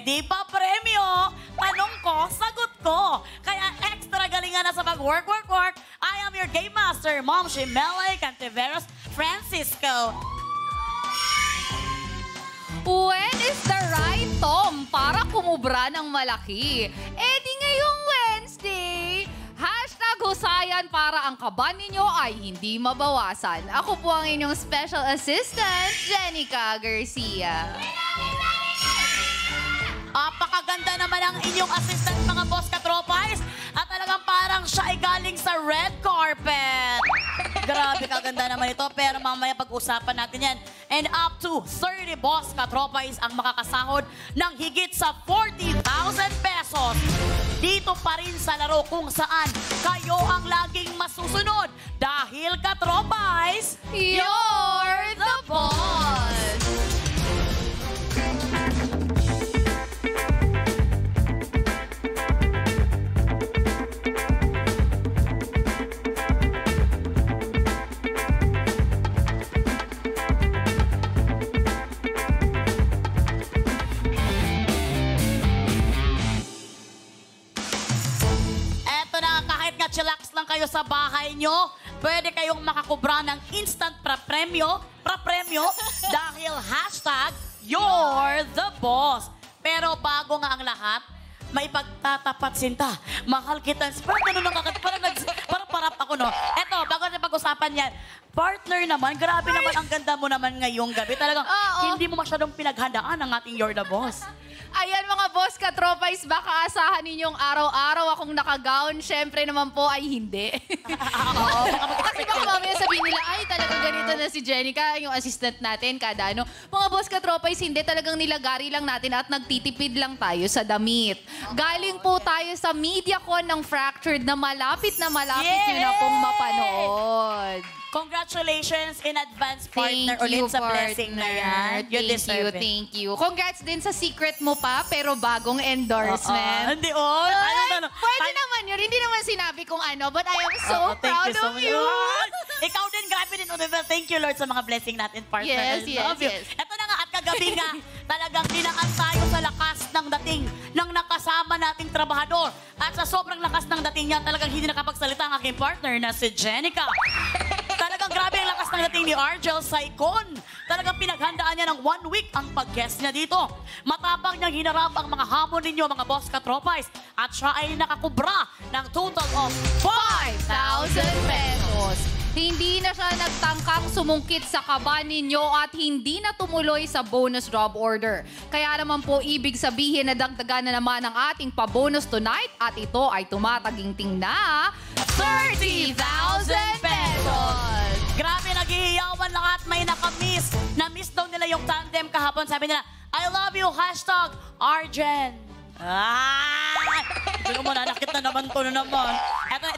di pa premyo. Tanong ko, sagot ko. Kaya extra galingan na sa pag-work. I am your game master, Mom Shimele Cantiveros Francisco. When is the right time para kumubra ng malaki? Di ngayong Wednesday. #husayan para ang kaba ninyo ay hindi mabawasan. Ako po ang inyong special assistant, Jenica Garcia. Apakaganda naman ang inyong assistant, mga boss katropais. At talagang parang siya ay galing sa red carpet. Grabe, kaganda naman ito. Pero mamaya pag-usapan natin yan. And up to 30 boss katropais ang makakasahod ng higit sa 40,000 pesos. Dito pa rin sa laro kung saan kayo ang laging masusunod. Dahil katropais, You're the boss! chillax lang kayo sa bahay nyo, pwede kayong makakubra ng instant pra-premyo dahil hashtag You're the Boss. Pero bago nga ang lahat, may pagtatapat sinta. Mahal kita. Parang ganun lang parang parap ako, no? Eto, bago na pag-usapan yan, partner naman, grabe naman, ang ganda mo naman ngayong gabi. Talagang hindi mo masyadong pinaghandaan ang ating You're the Boss. Ayan mga boss katropais, baka asahan ninyong araw-araw akong naka-gown. Siyempre naman po ay hindi. Kasi baka mamaya sabihin nila, ay talagang ganito na si Jenica, yung assistant natin, kada ano. Mga boss katropais, hindi talagang nilagari lang natin at nagtitipid lang tayo sa damit. Galing po tayo sa MediaCon ng Fractured na malapit nyo na pong mapanood. Congratulations in advance, partner, ulit sa blessing na yan. You deserve it. Thank you. Congrats din sa secret mo pa, pero bagong endorsement. Hindi, pwede naman yun. Hindi naman sinabi kung ano, but I am so proud of you. Ikaw din, grabe din, Oliver. Thank you, Lord, sa mga blessing natin, partner. Yes. Ito na nga, at kagabi nga, talagang dinaan tayo sa lakas ng dating ng nakasama nating trabahador. At sa sobrang lakas ng dating niya, talagang hindi nakapagsalita ang aking partner na si Jenica. Talagang grabe ang lakas ng dating ni Argel Saicon. Talagang pinaghandaan niya ng 1 week ang pag-guest niya dito. Matapang niyang hinarap ang mga hamon ninyo, mga boss katropais. At siya ay nakakubra ng total of 5,000 pesos. Hindi na siya nagtangkang sumungkit sa kaba ninyo at hindi na tumuloy sa bonus job order. Kaya naman po ibig sabihin na dagdagan na naman ang ating pa-bonus tonight at ito ay tumataginting na 30,000 pesos! Grabe, naghihiyawan lahat. May nakamiss. Na-miss daw nila yung tandem kahapon. Sabi nila, I love you, hashtag Arjen. Ito mo na, nakita naman to naman.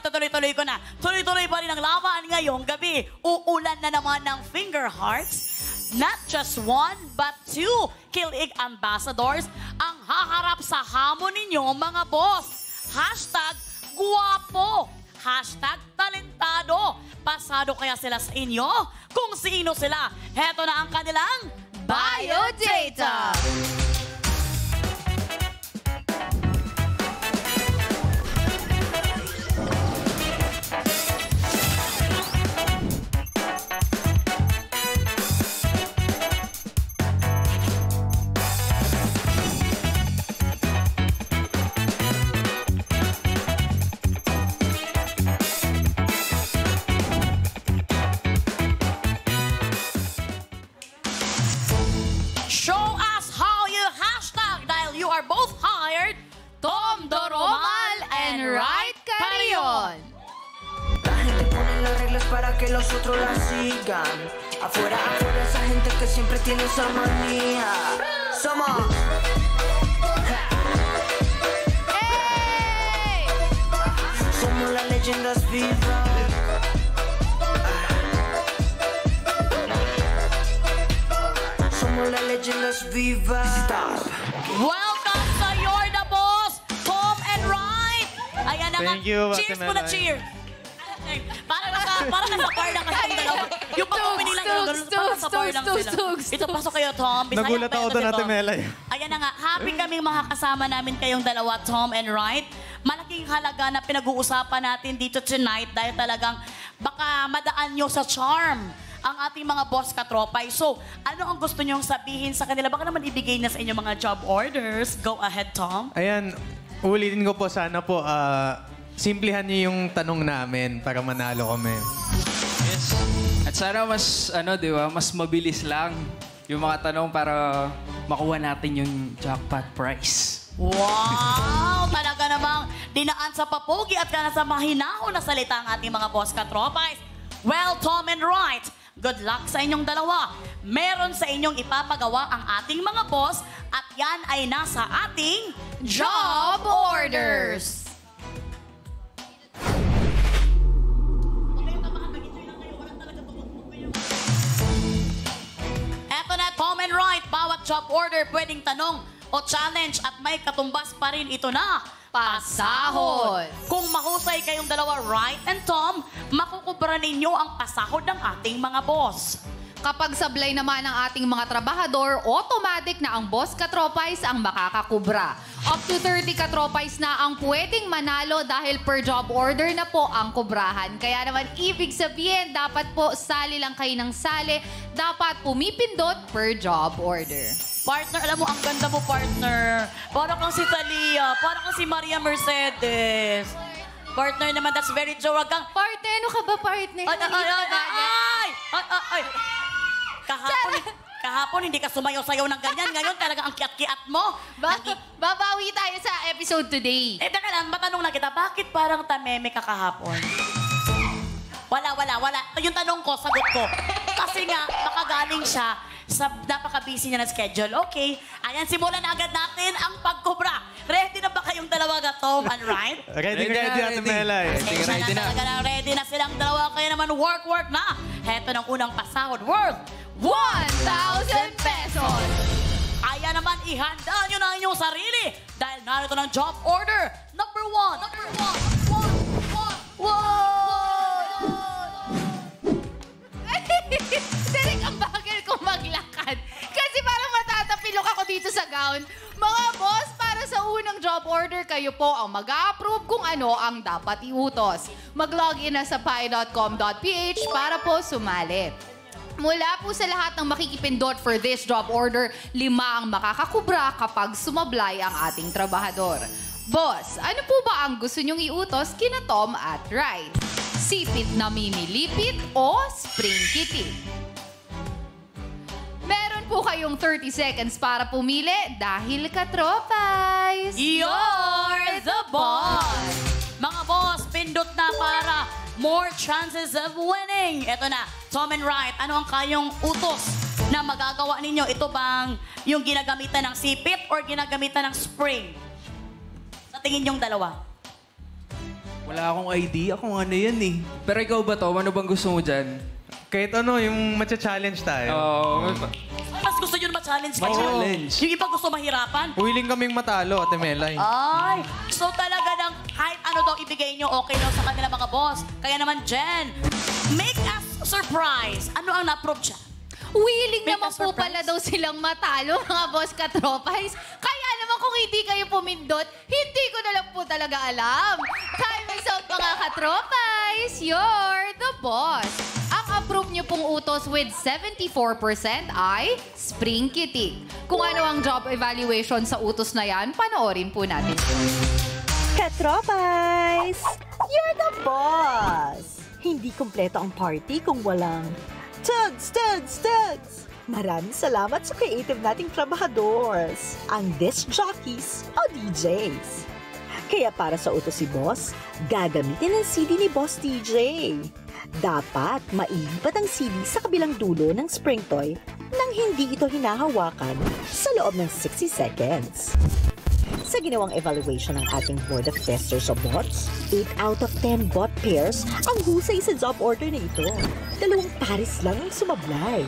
Ito tuloy-tuloy ko na. Tuloy-tuloy pa rin ang laban ngayong gabi. Uulan na naman ng finger hearts. Not just 1, but 2 Kilig ambassadors ang haharap sa hamon ninyo, mga boss. Hashtag guwapo. Hashtag talentado. Pasado kaya sila sa inyo? Kung sino sila, heto na ang kanilang biodata. Tom Doromal and Right Carrion. La gente pone las reglas para que los otros las sigan. Afuera, esa gente que siempre tiene esa manía. Somos. Hey! Somos las leyendas vivas. Somos las leyendas vivas. Stop. Welcome sa You're the Boss, Tom and Right. Ayan na nga. Thank you, Cheers muna, cheers. Para naka Parang nasa bar lang kasi yung dalawa. Yung pag-opening lang, parang nasa bar lang sila. Ito, pasok kayo, Tom. Bisaya Nagulat pa ako ito doon, si Ate Tom. Melay. Ayan na nga, happy kaming makakasama namin kayong dalawa, Tom and Wright. Malaking halaga na pinag-uusapan natin dito tonight dahil talagang baka madaan nyo sa charm ang ating mga boss katropay. So, ano ang gusto nyong sabihin sa kanila? Baka naman ibigay na sa inyo mga job orders. Go ahead, Tom. Ayan, ulitin ko po sana po, simplihan niyo yung tanong namin para manalo kami. Yes. At sana mas, di ba, mas mabilis lang yung mga tanong para makuha natin yung jackpot prize. Wow! Talaga namang dinaan sa papogi at sa mahinahon na salita ang ating mga boss katropay. Well, Tom and Wright, good luck sa inyong dalawa. Meron sa inyong ipapagawa ang ating mga boss at yan ay nasa ating Job orders! Eto na, Tom and Wright, bawat job order pwedeng tanong o challenge at may katumbas pa rin ito na Pasahod. Kung mahusay kayong dalawa, Wright and Tom, makukubra ninyo ang pasahod ng ating mga boss. Kapag sablay naman ang ating mga trabahador, automatic na ang boss katropais ang makakakubra. Up to 30 katropais na ang pwedeng manalo dahil per job order na po ang kubrahan. Kaya naman, ibig sabihin, dapat po sali lang kayo ng sali. Dapat pumipindot per job order. Partner, alam mo, ang ganda mo, partner. Parang kang si Thalia, parang kang si Maria Mercedes. Partner naman, that's very true. Wag kang... Partner, ano ka ba, partner? Ay! Kahapon, hindi ka sumayaw-sayaw ng ganyan. Ngayon, talaga ang kiat-kiat mo. Babawi tayo sa episode today. Teka lang, matanong na kita, bakit parang tameme ka kahapon? Wala. Yung tanong ko, sagot ko. Kasi nga, makagaling siya sa napaka-busy niya na schedule. Okay, ayan, simulan na agad natin ang pagkubra. Ready na ba kayong dalawa, Tom and Wright? Ready, Ate Melay. Ready na. Talaga ready na silang dalawa. Kaya naman, work na. Heto ng unang pasahod, worth 1,000 pesos! Ayan naman, ihanda nyo na inyong sarili. Dahil narito ng job order, number one. Derek, ang bagal kong maglakad. Kasi parang matatapilok ako dito sa gown. Mga boss, para sa unang job order, kayo po ang mag-approve kung ano ang dapat iutos. Mag-login na sa pi.com.ph para po sumali. Mula po sa lahat ng makikipindot for this job order, 5 ang makakakubra kapag sumablay ang ating trabahador. Boss, ano po ba ang gusto nyong iutos kina Tom at Wright? Sipit na mimilipit o spring kitty? Meron po kayong 30 seconds para pumili dahil katropais. You're the boss! Mga boss, pindot na para more chances of winning. Ito na, Tom and Wright, ano ang kayong utos na magagawa ninyo? Ito bang yung ginagamitan ng sipit or ginagamitan ng spring? Sa tingin yung dalawa? Wala akong idea kung ano yan eh. Pero ikaw ba, Tom? Ano bang gusto mo dyan? Kahit ano, yung matcha-challenge tayo. Mas gusto nyo na ma-challenge kayo? Ma-challenge. Yung iba gusto mahirapan? Willing kaming matalo, Ate Melay. Ay, so talaga ng kahit ano daw ibigay nyo, okay daw sa kanila mga boss. Kaya naman, Jen, make us surprise. Ano ang na-approve siya? Willing Make naman a po surprise. pala daw silang matalo, mga boss katropais. Kaya naman kung hindi kayo pumindot, hindi ko na lang po talaga alam. Time is up, mga katropais. You're the boss. Ang approve nyo pong utos with 74% ay spring kitty. Kung ano ang job evaluation sa utos na yan, panoorin po natin. Katropais! You're the boss! Hindi kumpleto ang party kung walang tugs! Maraming salamat sa creative nating trabahadores, ang disc jockeys o DJs. Kaya para sa utos si Boss, gagamitin ang CD ni Boss DJ. Dapat mailipat ang CD sa kabilang dulo ng spring toy nang hindi ito hinahawakan sa loob ng 60 seconds. Sa ginawang evaluation ng ating Board of Testers o bots, 8 out of 10 bot pairs ang husay sa job order na ito. 2 pares lang ang sumablay.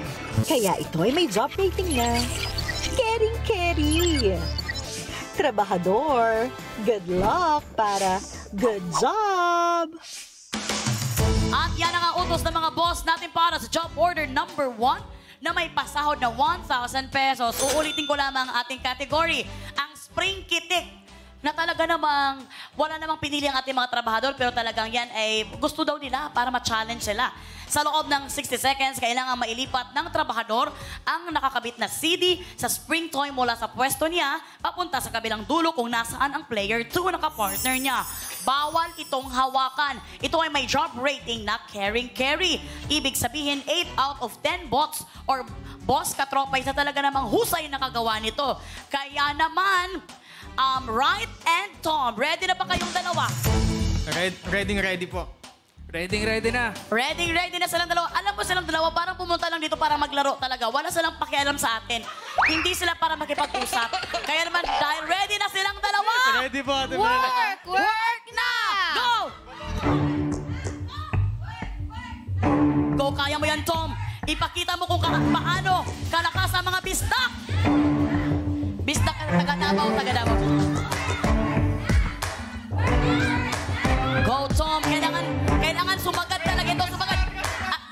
Kaya ito ay may job rating na caring. Trabahador, good luck para good job! At yan ang utos ng mga boss natin para sa job order number 1 na may pasahod na 1,000 pesos. Uulitin ko lamang ang ating category, ang spring kitik. Na talaga namang, wala namang pinili ang ating mga trabahador, pero talagang yan ay gusto daw nila para ma-challenge sila. Sa loob ng 60 seconds, kailangan mailipat ng trabahador ang nakakabit na CD sa spring toy mula sa pwesto niya papunta sa kabilang dulo kung nasaan ang player 2 na kapartner niya. Bawal itong hawakan. Ito ay may job rating na carry. Ibig sabihin, 8 out of 10 bots or boss katropay sa talaga namang husay na kagawa nito. Kaya naman, Wright and Tom, ready na ba kayong dalawa? Ready po. Ready na. Ready na silang dalawa. Alam mo silang dalawa, parang pumunta lang dito para maglaro talaga. Wala silang pakialam sa atin. Hindi sila para makipag-usap. Kaya naman, dahil ready na silang dalawa, Ready po, Ate Mel. Work na! go! Go, kaya mo yan, Tom. Ipakita mo kung paano kalakas ang mga bistak. Bistak, taga-Davao. Go, Tom. Kailangan sumagat talaga ito. Sumagat.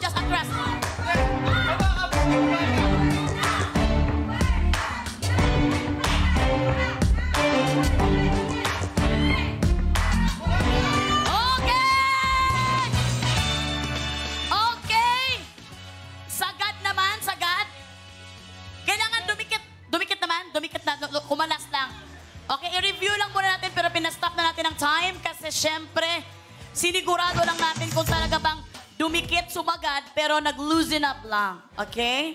Just atras. Okay! Sagad naman, sagad. Kailangan dumikit na, kumalas lang. Okay, i-review lang muna natin pero pinastop na natin ang time kasi syempre, sinigurado lang natin kung talaga bang dumikit, sumagad, pero nag-loosen up lang. Okay?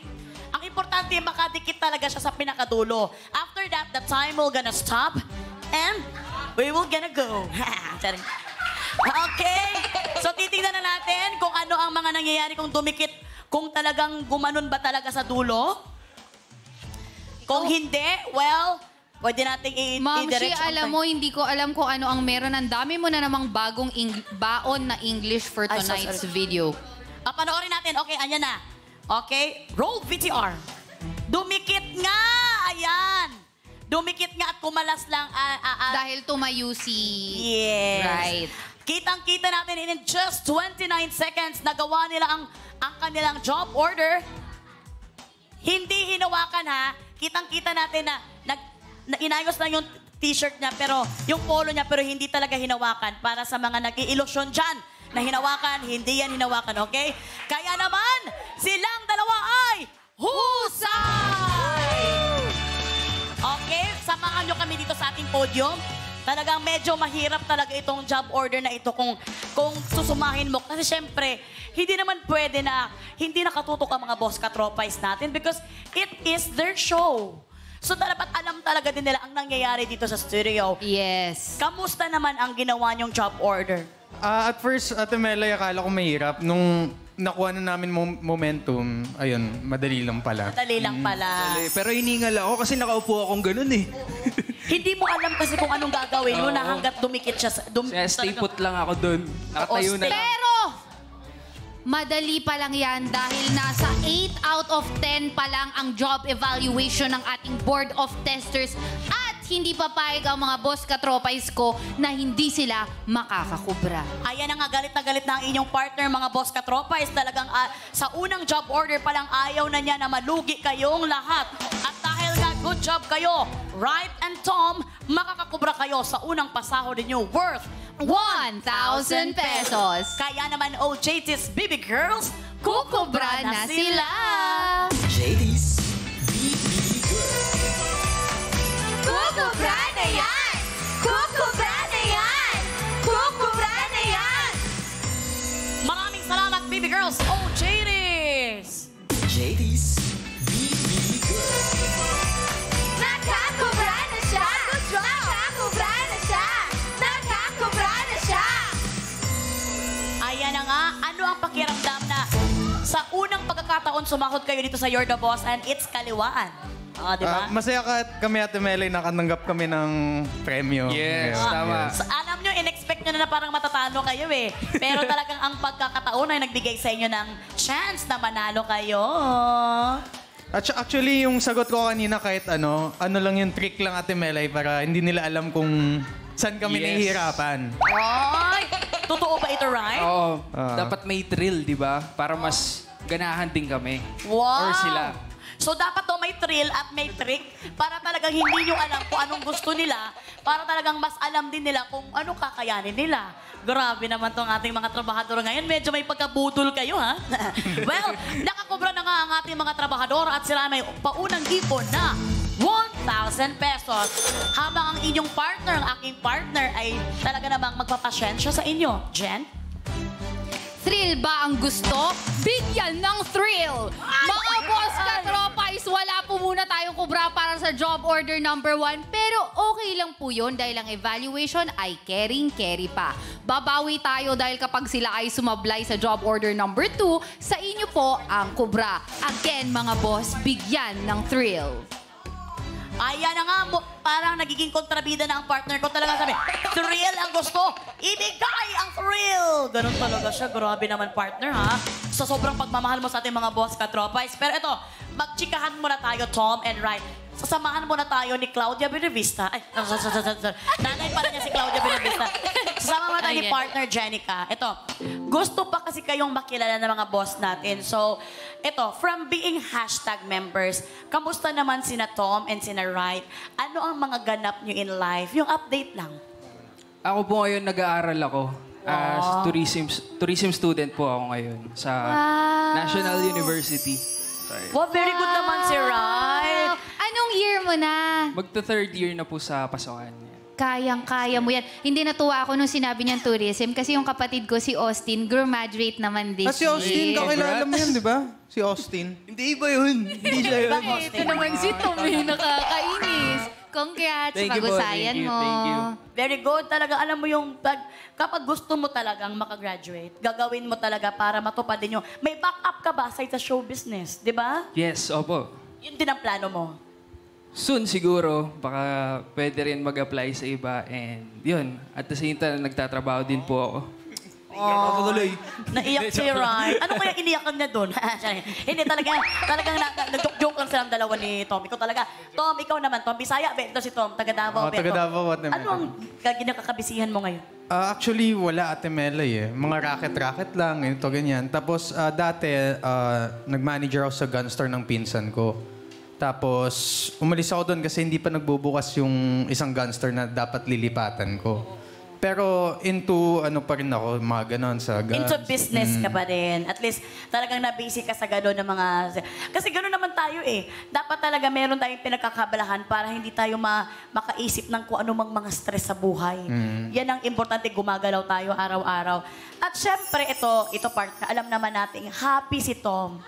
Ang importante, makadikit talaga siya sa pinakadulo. After that, the time will gonna stop and we will gonna go. Okay? So, titingnan na natin kung ano ang mga nangyayari kung dumikit, kung talagang gumanon ba talaga sa dulo. Kung hindi, well, pwede nating Ma'am i-direct Shi, alam mo, hindi ko alam kung ano ang meron. Ang dami mo na namang bagong baon na English for Ay, tonight's sorry. video. Panoorin natin. Okay, andyan na. Okay, roll VTR. Dumikit nga! Ayan! Dumikit nga at kumalas lang. Dahil tumayo si... Yes. Right. Kitang-kita natin in just 29 seconds, nagawa nila ang kanilang job order. Hindi hinawakan ha. Kitang-kita natin na inayos lang yung t-shirt niya, pero yung polo niya, pero hindi talaga hinawakan. Para sa mga nag-iilusyon dyan na hinawakan, hindi yan hinawakan, okay? Kaya naman, silang dalawa ay husay! Okay, samahan nyo kami dito sa ating podium. Talagang medyo mahirap talaga itong job order na ito kung susumahin mo. Kasi syempre, hindi naman pwede na hindi nakatutok ang mga boss katropais natin because it is their show. So dapat alam talaga din nila ang nangyayari dito sa studio. Yes. Kamusta naman ang ginawa niyong job order? At first, Ate Melay, akala ko mahirap. Nung nakuha na namin momentum, ayun, madali lang pala. Madali lang pala. Pero hiningal ako kasi nakaupo akong ganun eh. Hindi mo alam kasi kung anong gagawin mo na hanggat dumikit siya. Kaya stay put lang ako dun. Nakatayo na lang. Pero, madali pa lang yan dahil nasa 8 out of 10 pa lang ang job evaluation ng ating board of testers at hindi papayag ang mga boss katropais ko na hindi sila makakakubra. Ayan na nga, galit na ang inyong partner, mga boss katropais. Talagang sa unang job order pa lang ayaw na niya na malugi kayong lahat. At dahil nga good job kayo, Wright and Tom, makakakubra kayo sa unang pasahod ninyo worth 1,000 pesos. Kaya naman, OJT's Baby Girls, kukubra na sila. JD's Kukubra na yan! Kukubra na yan! Kukubra na yan! Maraming salamat, Baby Girls, OJT's. JD's Nakakubra na siya! Nakakubra na siya! Nakakubra na siya! Ayan na nga, ano ang pakiramdam na sa unang pagkakataon sumahod kayo dito sa You're the Boss and it's kaliwaan? Di ba? Masaya kami, Ate Melay, nakatanggap kami ng premyo. Yes, Ngayon. tama. Alam nyo, in-expect nyo na parang matatalo kayo eh. Pero talagang ang pagkakataon ay nagbigay sa inyo ng chance na manalo kayo. Actually, yung sagot ko kanina kahit ano lang yung trick lang, Ate Melay, para hindi nila alam kung saan kami Yes. nahihirapan. Oy! Totoo ba ito, right? Oo, dapat may thrill, di ba? Para mas ganahan din kami. Wow! Or sila. So dapat daw may thrill at may trick para talagang hindi nyo alam kung anong gusto nila, para talagang mas alam din nila kung anong kakayanin nila. Grabe naman tong ating mga trabahador ngayon. Medyo may pagkabudol kayo, ha? Well, nakakubra na nga ang ating mga trabahador at sila may paunang ipon na 1,000 pesos. Habang ang inyong partner, ang aking partner, ay talaga namang magpapasyensya sa inyo. Jen? Thrill ba ang gusto? Bigyan ng thrill! Mga boss katropais, wala po muna tayong kubra para sa job order number 1. Pero okay lang po yun dahil ang evaluation ay carry pa. Babawi tayo dahil kapag sila ay sumablay sa job order number 2, sa inyo po ang kubra. Again, mga boss, bigyan ng thrill. Ayan na nga, parang nagiging kontrabida na ang partner ko. Talaga sabi, thrill ang gusto, ibigay ang thrill! Ganun talaga siya. Grabe naman, partner, ha? Sa sobrang pagmamahal mo sa ating mga boss katropais. Pero ito, magchikahan muna tayo, Tom and Ryan. Sasamahan muna tayo ni Claudia Benavista. Ay, nanay pala niya si Claudia Benavista. Sasama muna tayo ni partner Jenica. Ito, gusto pa kasi kayong makilala ng mga boss natin. So, ito, from being hashtag members, kamusta naman sina Tom and sina Wright? Ano ang mga ganap nyo in life? Yung update lang. Ako po ngayon nag-aaral ako. As tourism student po ako ngayon sa National University. Sorry. Wow, very good naman si Wright. Anong year mo na? Magta-third year na po sa pasokan. Kayang-kaya mo yan. Hindi natuwa ako nung sinabi niyang tourism kasi yung kapatid ko si Austin, graduate naman this Si Austin, year. kakilala mo yun, di ba? Si Austin. Hindi ba yun? Hindi siya yun. Ito naman si Tommy, nakakainis. Congrats, Thank you po, pag-usayan mo. thank you. Very good. Talaga, alam mo yung kapag gusto mo talagang makagraduate, gagawin mo talaga para matupad din yung... May backup ka ba sa show business, di ba? Yes, opo. Yun din ang plano mo. Soon siguro, baka pwede rin mag-apply sa iba. And yun, at the same time, nagtatrabaho din po ako. Naiyak si Ryan. Ano kaya iniyakan niya doon? Hindi, talagang nag-joke lang silang dalawa ni Tom. Ikaw talaga. Tom, ikaw naman. Tom, Bisaya. Ito si Tom, taga Davao. Taga Davao. Ano ang kinakakabisihan mo ngayon? Actually, wala Ate Melay eh. Mga racket-racket lang, ito ganyan. Tapos dati, nag-manager ako sa gunstore ng pinsan ko. Tapos, umalis ako doon kasi hindi pa nagbubukas yung isang gunstore na dapat lilipatan ko. Pero into ano pa rin ako, mga ganon sa guns. Into business ka pa rin. At least talagang na-busy ka sa gano'n ng mga... Kasi gano'n naman tayo eh. Dapat talaga meron tayong pinagkakabalahan para hindi tayo makaisip ng kung anumang mga stress sa buhay. Yan ang importante, gumagalaw tayo araw-araw. At syempre, ito part na alam naman natin, happy si Tom.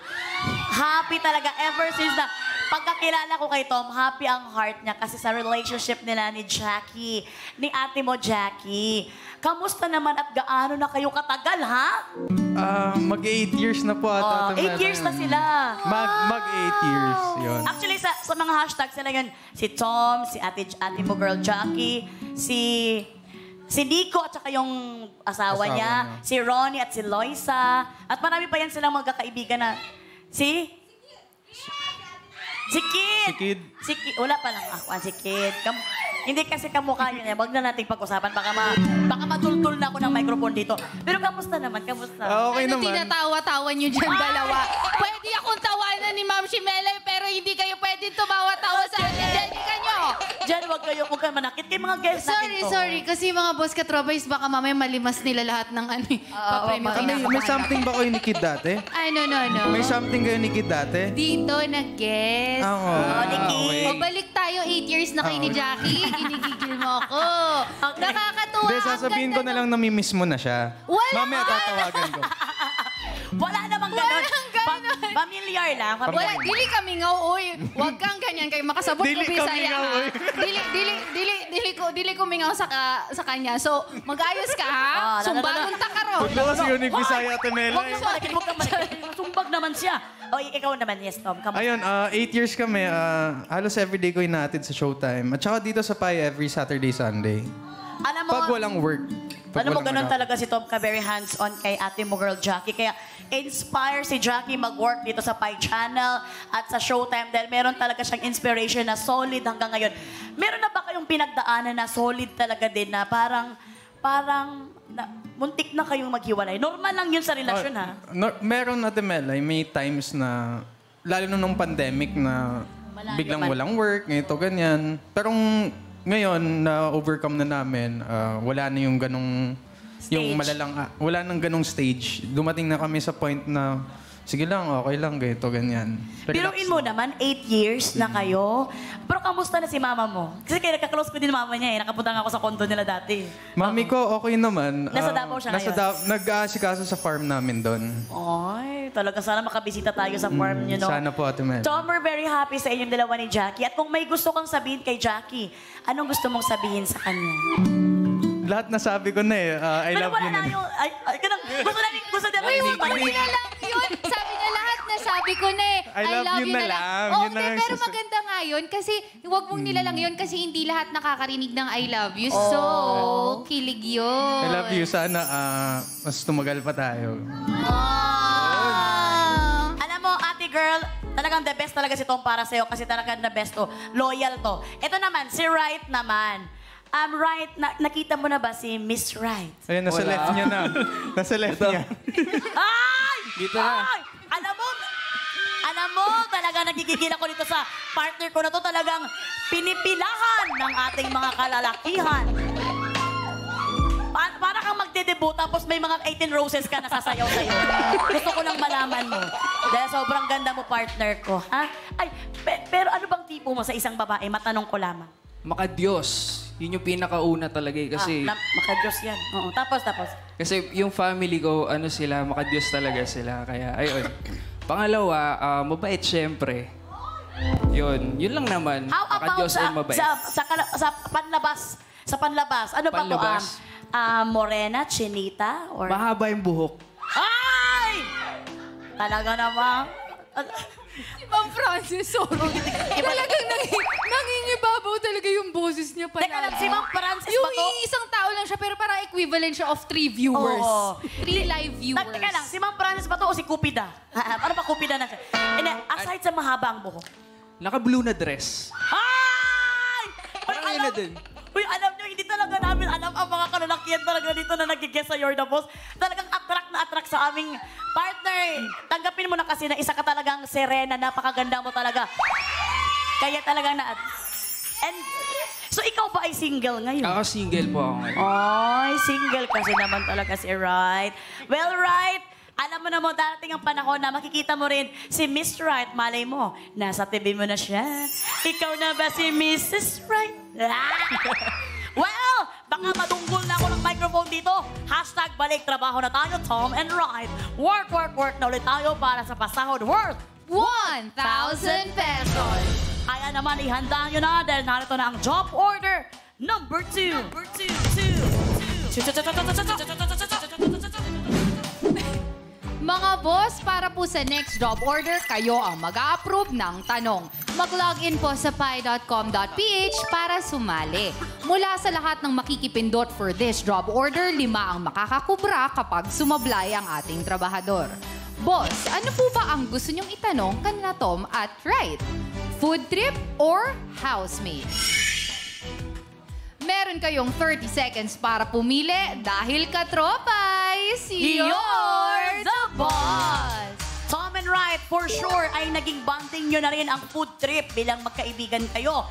Happy talaga ever since na... Pagkakilala ko kay Tom, happy ang heart niya kasi sa relationship nila ni Jackie, ni ate mo Jackie. Kamusta naman at gaano na kayo katagal, ha? Mag-8 years na po ata. 8 years na sila. Mag-8 years, yun. Actually, sa mga hashtag sila yun, si Tom, si ate mo girl Jackie, si Nico at saka yung asawa niya, si Ronnie at si Loisa. At marami pa yan silang magkakaibigan na Si Kid. Wala pa lang ako, si Kid. Hindi kasi kamukha yun eh. Huwag na nating pag-usapan. Baka matultul na ako ng microphone dito. Pero kamusta naman? Kamusta? Okay Ano naman. tinatawa-tawa niyo dyan dalawa? Pwede akong tawanan ni Ma'am Shimele, pero hindi kayo pwede tumawa-tawa sa akin. Jenica nyo! Diyan, huwag kayo manakit kay mga guests natin to. Sorry. Kasi mga boss katropais, baka mamaya malimas nila lahat ng papremyo. May something ba kayo ni Kid dati? Ay, no. May something kayo ni Kid dati? Dito, nag-guest. Niki. Pabalik tayo, 8 years na kayo ni Jackie. Ginigigil mo ako. Nakakatuwa. Hindi, sasabihin ko na lang namimiss mo na siya. Wala Mamaya tatawagan ko. Wala namang ganon. Walang ganon. Familiar lang. Wala, dili kami nga, uy. Huwag kang ganyan kayo makasabot Dili ko kami Bisaya. nga, ha? uy. Dili ko mingaw sa kanya. So, mag-ayos ka, ha? Sumbagon ta ka ron. Huwag mo kasi yun ni Bisaya Ate Melay. Huwag kang manakit. Sumbag naman siya. O, ikaw naman. Yes, Tom. Kamusta? Ayun, 8 years kami. Halos everyday ko inaatid sa Showtime. At saka dito sa Pai every Saturday, Sunday. Alam mo, Pag walang work. alam mo, ganun talaga si Tom ka, very hands-on kay ate mo girl Jackie. Kaya inspire si Jackie mag-work dito sa Pi Channel at sa Showtime dahil meron talaga siyang inspiration na solid hanggang ngayon. Meron na ba kayong pinagdaanan na solid talaga din na parang muntik na kayong maghiwalay. Normal lang yun sa relasyon, ha? Meron Ate Melay, may times na, lalo nung pandemic na biglang walang work, ganito, ganyan. Pero ngayon, na-overcome na namin, wala na yung ganong, yung malalang, wala nang ganong stage. Dumating na kami sa point na, sige lang, okay lang, ganito, ganyan. Biruin mo naman, 8 years na kayo. Pero kamusta na si mama mo? Kasi kaya nagka-close ko din mama niya eh. Nakapunta nga ako sa condo nila dati. Mami ko, okay naman. Nasa Davao siya ngayon? Nag-aasikaso sa farm namin doon. Ay, talaga sana makabisita tayo sa farm niyo, no? Sana po, Ate Mel. Tom, we're very happy sa inyong dalawa ni Jackie. At kung may gusto kang sabihin kay Jackie, anong gusto mong sabihin sa kanya? Lahat nasabi ko na eh. I Pero love wala you na na. yung... Gusto na rin. Hindi na lang yun. Sabi niya lahat na sabi ko na eh. I love you na lang. Oo, Yun na lang pero sasabi- maganda nga yun kasi huwag mong nilalang yun kasi hindi lahat nakakarinig ng I love you. So, kilig yun. I love you. Sana mas tumagal pa tayo. Alam mo, ate girl, talagang the best talaga si Tom para sa'yo kasi talagang the best to. Loyal to. Ito naman, si Wright naman. Wright, nakita mo na ba si Miss Wright? Ayun, nasa Wala. left niya na. Nasa left niya. Ay! Dito na. Ay! Alam mo, talaga nagigigil ako dito sa partner ko na to. Talagang pinipilahan ng ating mga kalalakihan. Para kang magdedebut tapos may mga 18 roses ka na sasayaw sa'yo. Gusto ko lang malaman mo. Dahil sobrang ganda mo, partner ko. Ha? Ay, pero ano bang tipo mo sa isang babae? Matanong ko lamang. Makadiyos. Yun yung pinakauna talaga eh. Kasi, Makadiyos yan. Oo, tapos. kasi yung family ko, ano sila, makadiyos talaga sila. Kaya, ayun. Pangalawa, mabait syempre. Yun lang naman. How about Makadiyos and mabait. sa panlabas? Sa panlabas. Ano ba to? Panlabas? Morena, chinita? Or... Mahaba yung buhok. Ay! Talaga naman. Si Ma'am Francis, sorry. Talagang nangingibabaw talaga yung boses niya pala. Teka lang, si Ma'am Francis yung ba to? isang tao lang siya, pero parang equivalent siya of 3 viewers. Oo. 3 live viewers. Teka lang, si Ma'am Francis ba to o si Cupida? Ano ba Cupida na siya? And then, aside sa mahaba ang buhok. Naka-blue na dress. Ay! Parang yun na din. Uy, alam nyo, hindi talaga namin alam ang mga kalalakihan talaga dito na nag-guess sa You're the Boss. Talagang attract sa aming partner. Tanggapin mo na kasi na isa ka talagang serena, napakaganda mo talaga. Kaya talagang And, so ikaw ba ay single ngayon? Ako single po ako ngayon. Ay, single kasi naman talaga si Wright. Well, Wright, alam mo na mo, darating ang panahon na makikita mo rin si Miss Wright. Malay mo, nasa TV mo na siya. Ikaw na ba si Mrs. Wright? Well, baka madunggol na ako ng microphone dito. Hashtag balik trabaho na tayo, Tom and Wright. Work na ulit tayo para sa pasahod worth 1,000 pesos. Kaya naman ihanda nyo na dahil narito na ang job order number 2. Mga boss, para po sa next job order, kayo ang mag-a-approve ng tanong. Mag-login po sa pi.com.ph para sumali. Mula sa lahat ng makikipindot for this job order, 5 ang makakakubra kapag sumablay ang ating trabahador. Boss, ano po ba ang gusto niyong itanong kanina Tom at Wright? Food trip or housemate? Meron kayong 30 seconds para pumili dahil katropay, you're the boss! Tom and Wright, for sure, ay naging bonding nyo na rin ang food trip bilang magkaibigan kayo.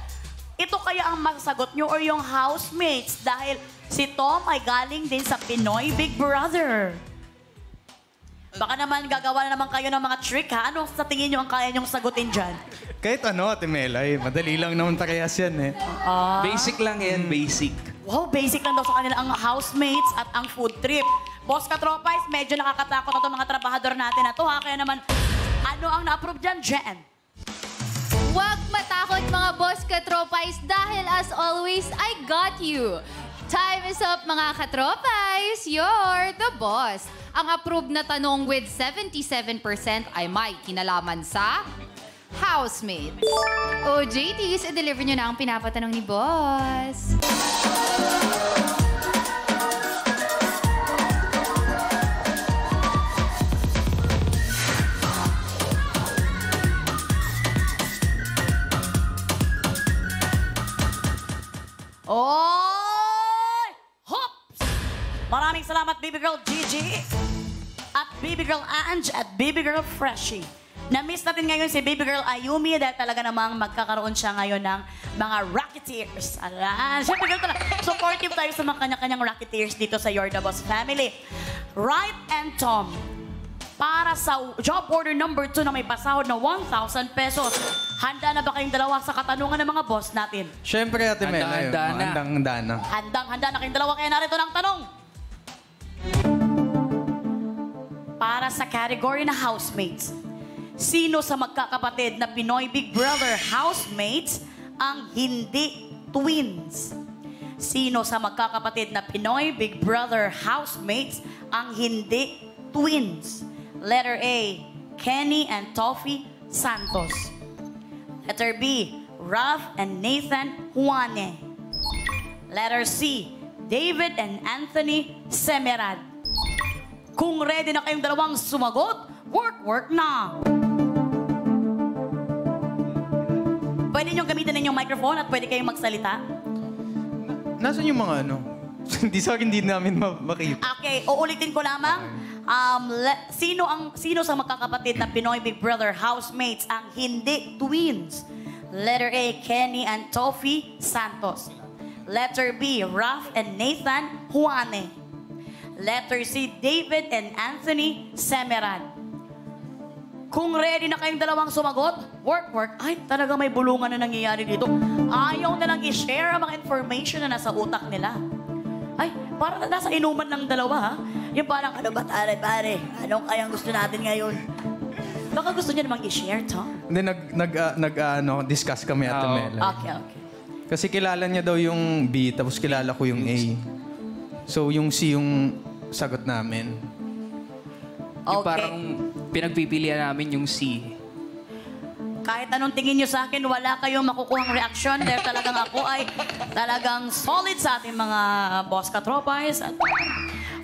Ito kaya ang masasagot nyo or yung housemates dahil si Tom ay galing din sa Pinoy Big Brother. Baka naman gagawa na naman kayo ng mga trick, ha? Ano sa tingin nyo ang kaya nyong sagutin dyan? Kahit ano, Ate Melay, madali lang naman parehas yan eh. Basic lang yan, basic. Wow, basic lang daw sa kanila ang housemates at ang food trip. Boss Katropais, medyo nakakatakot na itong mga trabahador natin na to, ha? Kaya naman, ano ang na-approve dyan, Jen? Huwag matakot mga boss katropais dahil as always, I got you. Time is up mga katropais. You're the boss. Ang approved na tanong with 77% ay may kinalaman sa housemates. O JTs, i-deliver nyo na ang pinapatanong ni boss. Oy! Hops! Maraming salamat, Baby Girl Gigi. At Baby Girl Ange at Baby Girl Freshie. Na-miss natin ngayon si Baby Girl Ayumi dahil talaga namang magkakaroon siya ngayon ng mga Rocketeers. Alam, siyempre ganito na. Supportive tayo sa mga kanya-kanyang Rocketeers dito sa You're the Boss family. Wright and Tom, para sa job order number 2 na may pasahod na 1,000 pesos. Handa na ba kayong dalawa sa katanungan ng mga boss natin? Siyempre, Ate Mela. Handang-handa na. Handang-handa na kayong dalawa, kaya narito ng tanong. Para sa category na housemates, sino sa magkakapatid na Pinoy Big Brother housemates ang hindi twins? Sino sa magkakapatid na Pinoy Big Brother housemates ang hindi twins? Letter A, Kenny and Toffee Santos. Letter B, Ralph and Nathan Juane. Letter C, David and Anthony Semerad. Kung ready na kayong dalawang sumagot, work na! Pwede niyong gamitin ninyong microphone at pwede kayong magsalita. Nasaan yung mga ano? Hindi namin makita. Okay, uulitin ko lamang. Sino sa magkakapatid na Pinoy Big Brother housemates ang hindi twins? Letter A, Kenny and Toffee Santos. Letter B, Ralph and Nathan Juane. Letter C, David and Anthony Semerad. Kung ready na kayong dalawang sumagot, work. Ay, talaga may bulungan na nangyayari dito. Ayaw na lang i-share ang mga information na nasa utak nila. Ay, parang nasa inuman ng dalawa, ha? Yung parang, ano ba, pare? Anong kayang gusto natin ngayon? Baka gusto niya namang i-share, Tom? Hindi, discuss kami, Ate Mela. Okay. Kasi kilala niya daw yung B, tapos kilala ko yung A. So, yung C yung sagot namin. Yung Okay. parang pinagpipilian namin yung C. Kahit anong tingin nyo sa akin, wala kayong makukuhang reaksyon dahil talagang ako ay talagang solid sa ating mga boss katropais.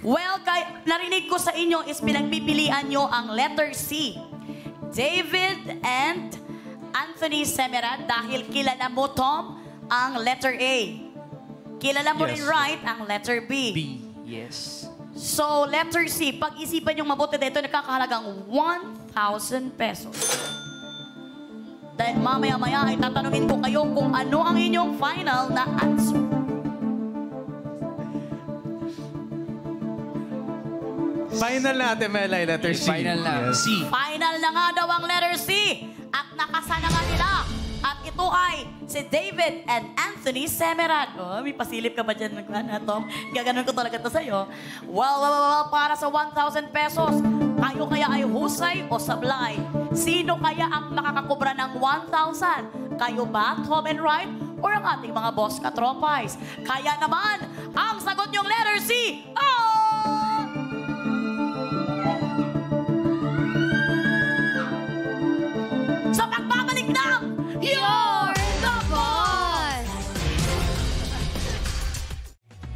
Well, narinig ko sa inyo is pinagpipilian nyo ang letter C. David and Anthony Semerad dahil kilala mo, Tom, ang letter A. Kilala mo rin right ang letter B. B, yes. So, letter C, pag-isipan yung mabuti dito, nakakahalagang 1,000 pesos. Dahil mamaya-maya ay tatanungin ko kayo kung ano ang inyong final na answer. Final na, Ate Mela, letter C. Final na. Yes. C. Final na nga daw ang letter C. At nakasana nga nila. At ito ay si David and Anthony Semerad. Oh, may pasilip ka ba dyan, Tom? Gaganon ko talaga ito sa'yo. Well, para sa 1,000 pesos, kayo kaya ay husay o sablay? Sino kaya ang makakakubra ng 1,000? Kayo ba, Tom and Wright? Or ang ating mga boss katropais? Kaya naman, ang sagot niyong letter C, sa pagbabalik ng You're the Boss!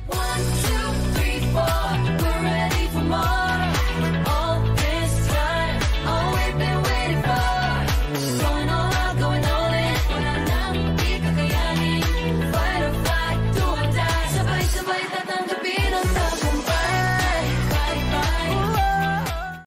1, 2, 3, 4, we're ready for more. All this time, all we've been waiting for. Going all out, going all in. Wala nang di kakayanin. Fight or flight, do or die. Sabay-sabay tatanggapin ang